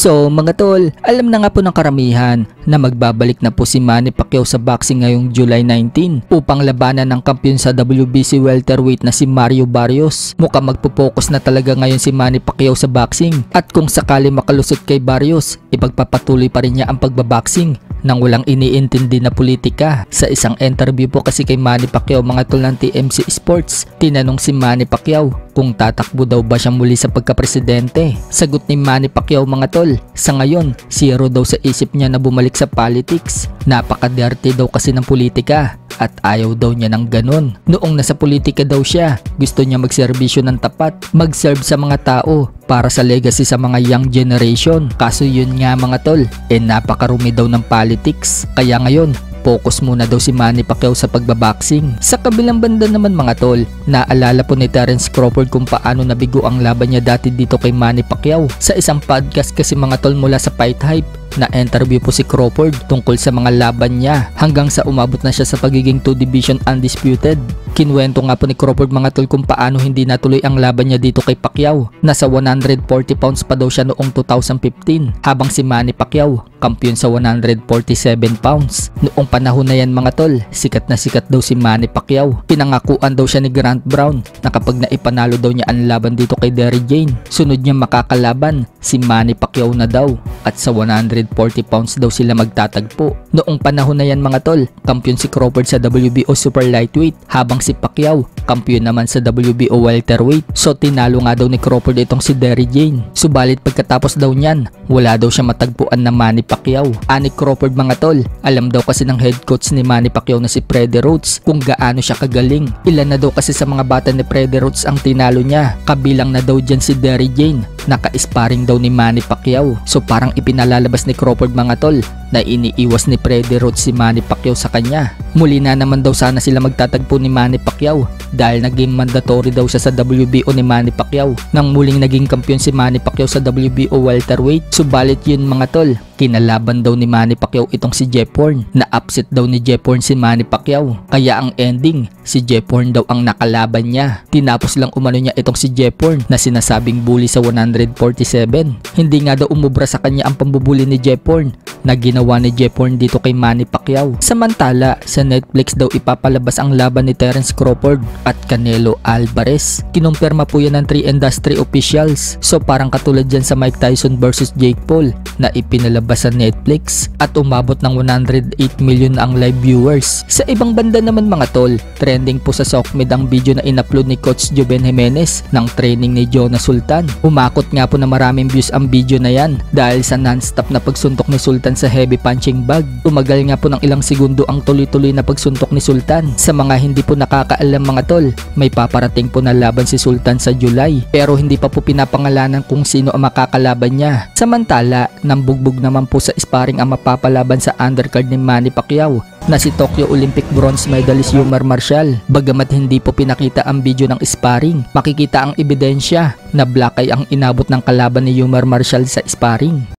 So mga tol, alam na nga po ng karamihan na magbabalik na po si Manny Pacquiao sa boxing ngayong July 19 upang labanan ng kampiyon sa WBC welterweight na si Mario Barrios. Mukhang magpo-focus na talaga ngayon si Manny Pacquiao sa boxing at kung sakali makalusot kay Barrios, ipagpapatuloy pa rin niya ang pagbaboxing nang walang iniintindi na politika. Sa isang interview po kasi kay Manny Pacquiao mga tol ng TMC Sports, tinanong si Manny Pacquiao kung tatakbo daw ba siya muli sa pagkapresidente. Sagot ni Manny Pacquiao mga tol, sa ngayon, zero daw sa isip niya na bumalik sa politics. Napaka-dirty daw kasi ng politika at ayaw daw niya ng ganun. Noong nasa politika daw siya, gusto niya magserbisyo ng tapat, mag-serve sa mga tao para sa legacy sa mga young generation. Kaso yun nga mga tol, napakarumi daw ng politics. Kaya ngayon, focus muna daw si Manny Pacquiao sa pagbaboxing. Sa kabilang banda naman mga tol, naalala po ni Terence Crawford kung paano nabigo ang laban niya dati dito kay Manny Pacquiao. Sa isang podcast kasi mga tol mula sa Fight Hype, na interview po si Crawford tungkol sa mga laban niya hanggang sa umabot na siya sa pagiging 2 division undisputed. Kinwento nga po ni Crawford mga tol kung paano hindi natuloy ang laban niya dito kay Pacquiao. Nasa 140 pounds pa daw siya noong 2015 habang si Manny Pacquiao kampiyon sa 147 pounds. Noong panahon na yan mga tol, sikat na sikat daw si Manny Pacquiao. Pinangakuan daw siya ni Grant Brown na kapag naipanalo daw niya ang laban dito kay Derrick Jane, sunod niya makakalaban si Manny Pacquiao na daw at sa 140 pounds daw sila magtatagpo. Noong panahon na yan mga tol, kampiyon si Crawford sa WBO Super Lightweight habang si Pacquiao kampiyon naman sa WBO welterweight. So tinalo nga daw ni Crawford itong si Derrick Jane. Subalit pagkatapos daw niyan, wala daw siya matagpuan na Manny Pacquiao. Ani Crawford mga tol, alam daw kasi ng head coach ni Manny Pacquiao na si Freddie Roach kung gaano siya kagaling. Ilan na daw kasi sa mga bata ni Freddie Roach ang tinalo niya, kabilang na daw dyan si Derrick Jane, naka-sparring daw ni Manny Pacquiao. So parang ipinalalabas ni Crawford mga tol na iniiwas ni Freddie Roach si Manny Pacquiao sa kanya. Muli na naman daw sana sila magtatagpo ni Manny Pacquiao dahil naging mandatory daw siya sa WBO ni Manny Pacquiao nang muling naging kampiyon si Manny Pacquiao sa WBO welterweight. Subalit yun mga tol, kinalaban daw ni Manny Pacquiao itong si Jeff Horn. Na-upset daw ni Jeff Horn si Manny Pacquiao. Kaya ang ending, si Jeff Horn daw ang nakalaban niya. Tinapos lang umano niya itong si Jeff Horn na sinasabing bully sa 147. Hindi nga daw umubra sa kanya ang pambubuli ni Jeff Horn na ginawa ni Jeff Horn dito kay Manny Pacquiao. Samantala, sa Netflix daw ipapalabas ang laban ni Terence Crawford at Canelo Alvarez. Kinumpirma po yan ng 3 industry officials. So parang katulad dyan sa Mike Tyson versus Jake Paul na ipinalabas sa Netflix at umabot ng 108 million ang live viewers. Sa ibang banda naman mga tol, trending po sa SOCMED ang video na in-upload ni Coach Joven Jimenez ng training ni Jonas Sultan. Umakot nga po na maraming views ang video na yan dahil sa non-stop na pagsuntok ni Sultan sa heavy punching bag. Tumagal nga po ng ilang segundo ang tuloy-tuloy na pagsuntok ni Sultan. Sa mga hindi po nakakaalam mga tol, may paparating po na laban si Sultan sa July pero hindi pa po pinapangalanan kung sino ang makakalaban niya. Samantala, nambugbog naman po sa sparring ang mapapalaban sa undercard ni Manny Pacquiao na si Tokyo Olympic bronze medalist Yumar Marshall. Bagamat hindi po pinakita ang video ng sparring, makikita ang ebidensya na black eye ang inabot ng kalaban ni Yumar Marshall sa sparring.